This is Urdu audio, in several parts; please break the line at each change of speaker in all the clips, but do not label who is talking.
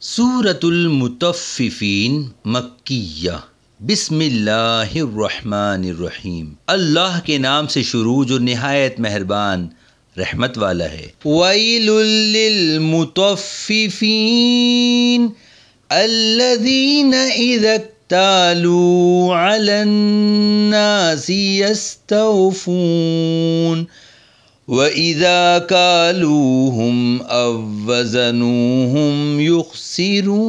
سورۃ المطففین مکیہ۔ بسم اللہ الرحمن الرحیم۔ اللہ کے نام سے شروع جو نہایت مہربان رحمت والا ہے۔ ویل للمطففین الذین اذا اکتالوا علی الناس یستوفون وَإِذَا كَالُوهُمْ أَو وَّزَنُوهُمْ يُخْسِرُونَ۔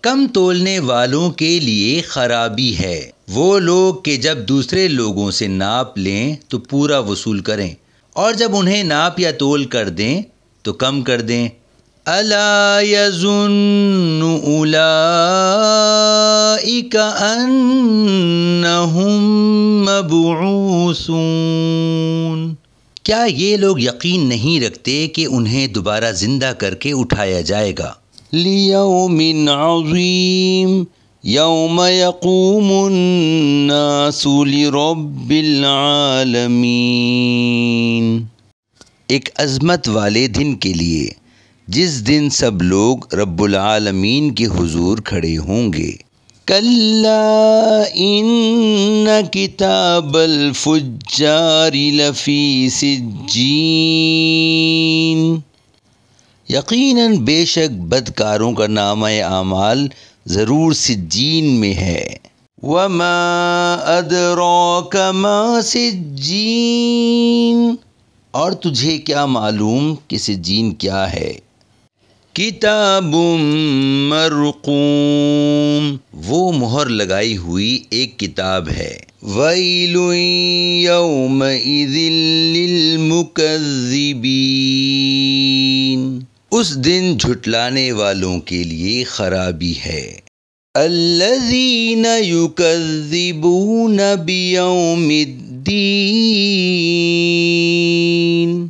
کم تولنے والوں کے لیے خرابی ہے وہ لوگ کہ جب دوسرے لوگوں سے ناپ لیں تو پورا وصول کریں، اور جب انہیں ناپ یا تول کر دیں تو کم کر دیں۔ أَلَا يَظُنُّ أُولَئِكَ أَنَّهُمْ مبعوثون۔ کیا یہ لوگ یقین نہیں رکھتے کہ انہیں دوبارہ زندہ کر کے اٹھایا جائے گا؟ لیوم عظیم یوم یقوم الناس لرب العالمین۔ ایک عظمت والے دن کے لیے جس دن سب لوگ رب العالمین کے حضور کھڑے ہوں گے۔ کلا ان کتاب الفجار لفی سجین۔ یقیناً بے شک بدکاروں کا نامہ اعمال ضرور سجین میں ہے۔ وما ادراک ما سجین۔ اور تجھے کیا معلوم کہ سجین کیا ہے؟ کتاب مرقوم، وہ مہر لگائی ہوئی ایک کتاب ہے۔ ویل یومئذ للمکذبین، اس دن جھٹلانے والوں کے لیے خرابی ہے۔ الذین یکذبون بیوم الدین،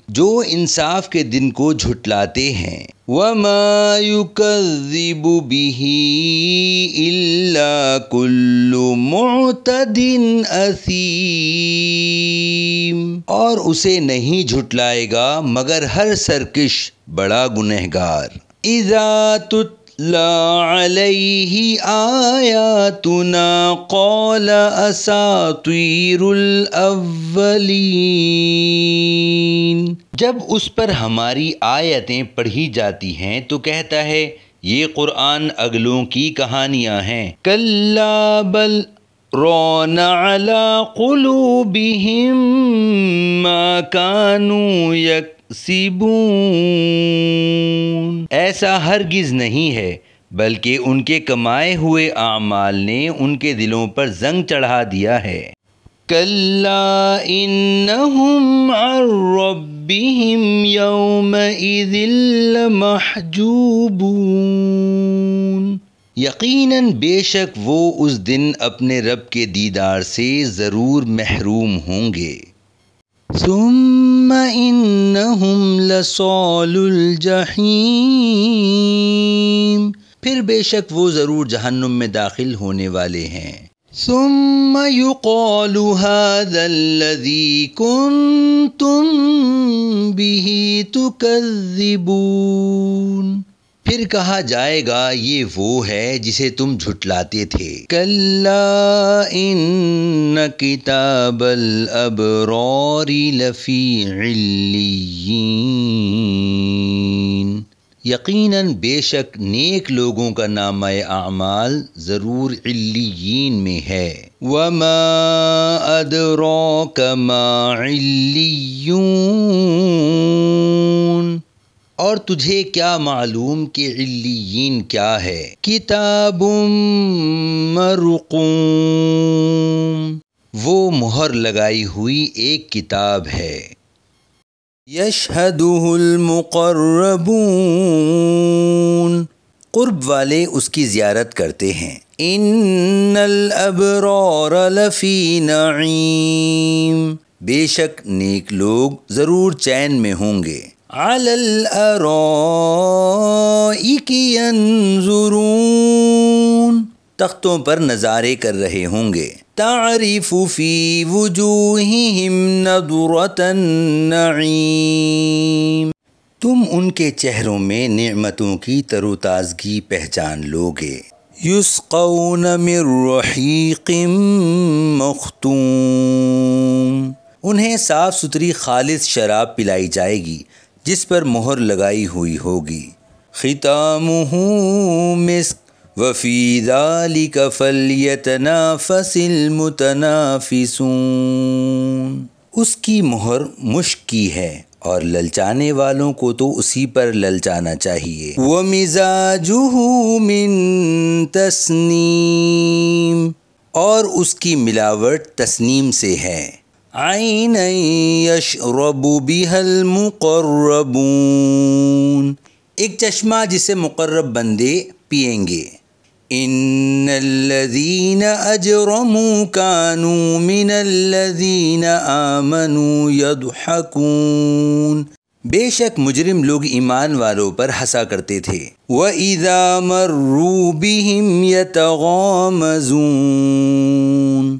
جو انصاف کے دن کو جھٹلاتے ہیں۔ وما یکذب بہ الا کل معتد اثیم، اور اسے نہیں جھٹلائے گا مگر ہر سرکش بڑا گنہگار۔ اذا تتلی علیہ آیاتنا قال اساطیر الاولین، جب اس پر ہماری آیتیں پڑھی جاتی ہیں تو کہتا ہے یہ قرآن اگلوں کی کہانیاں ہیں۔ کلا بل ران علی قلوبہم ما کانوا یکسبون، ایسا ہرگز نہیں ہے بلکہ ان کے کمائے ہوئے اعمال نے ان کے دلوں پر زنگ چڑھا دیا ہے۔ کلا انہم عن ربہم یومئذ لمحجوبون، یقیناً بے شک وہ اس دن اپنے رب کے دیدار سے ضرور محروم ہوں گے۔ ثم انہم لصالو الجحیم، پھر بے شک وہ ضرور جہنم میں داخل ہونے والے ہیں۔ ثم یقال ھذا الذی کنتم بہ تکذبون، پھر کہا جائے گا یہ وہ ہے جسے تم جھٹلاتے تھے۔ کلا ان کتاب الابرار لفی علیین، یقیناً بے شک نیک لوگوں کا نامہ اعمال ضرور علیین میں ہے۔ وما ادراک ما علیون، اور تجھے کیا معلوم کہ علیین کیا ہے؟ کتاب مرقوم، وہ مہر لگائی ہوئی ایک کتاب ہے۔ یشہدہ المقربون، قرب والے اس کی زیارت کرتے ہیں۔ ان الابرار لفی نعیم، بے شک نیک لوگ ضرور چین میں ہوں گے۔ علی الارائک ینظرون، تختوں پر نظارے کر رہے ہوں گے۔ تعرف فی وجوہہم نضرۃ النعیم، تم ان کے چہروں میں نعمتوں کی تر و تازگی پہچان لوگے۔ یسقون من رحیق مختوم، انہیں صاف ستھری خالص شراب پلائی جائے گی جس پر مہر لگائی ہوئی ہوگی۔ ختامہ مسک وفی ذلک فلیتنافس المتنافسون، اس کی مہر مشک کی ہے اور للچانے والوں کو تو اسی پر للچانا چاہیے۔ وَمِزَاجُهُ مِن تَسْنِيم، اور اس کی ملاوٹ تسنیم سے ہے۔ عَيْنًا يَشْرَبُ بِهَا الْمُقَرَّبُونَ، ایک چشمہ جسے مقرب بندے پئیں گے۔ ان الذین اجرموا كانوا من الذین آمنوا يضحكون، بے شک مجرم لوگ ایمان والوں پر ہنسا کرتے تھے۔ وَإِذَا مَرُّوا بِهِمْ يَتَغَامَزُونَ،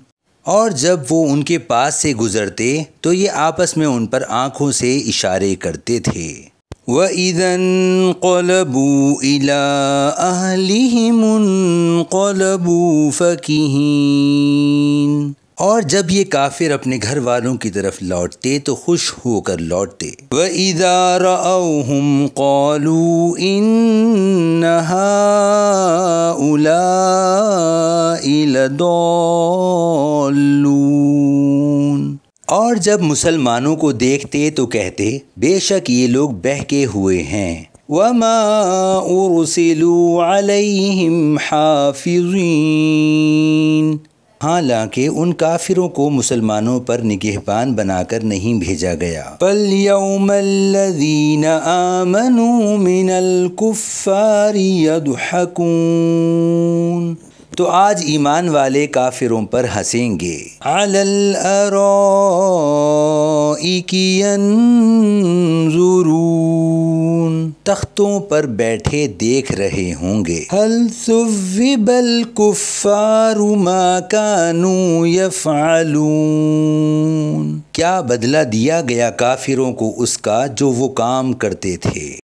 اور جب وہ ان کے پاس سے گزرتے تو یہ آپس میں ان پر آنکھوں سے اشارے کرتے تھے۔ وَإِذَا انقلبوا إِلَىٰ أَهْلِهِمُ انقلبوا فَكِهِينَ، اور جب یہ کافر اپنے گھر والوں کی طرف لوٹتے تو خوش ہو کر لوٹتے۔ وَإِذَا رَأَوْهُمْ قَالُوا إِنَّ هَٰؤُلَاءِ لَضَالُّونَ، اور جب مسلمانوں کو دیکھتے تو کہتے بے شک یہ لوگ بہکے ہوئے ہیں۔ وَمَا أُرْسِلُوا عَلَيْهِمْ حَافِظِينَ، حالانکہ ان کافروں کو مسلمانوں پر نگہبان بنا کر نہیں بھیجا گیا۔ فَالْيَوْمَ الَّذِينَ آمَنُوا مِنَ الْكُفَّارِ يَضْحَكُونَ، تو آج ایمان والے کافروں پر ہنسیں گے۔ عَلَى الْأَرَائِكِ يَنظُرُونَ، تختوں پر بیٹھے دیکھ رہے ہوں گے۔ هَلْ ثُوِّبَ الْكُفَّارُ مَا كَانُوا يَفْعَلُونَ، کیا بدلہ دیا گیا کافروں کو اس کا جو وہ کام کرتے تھے۔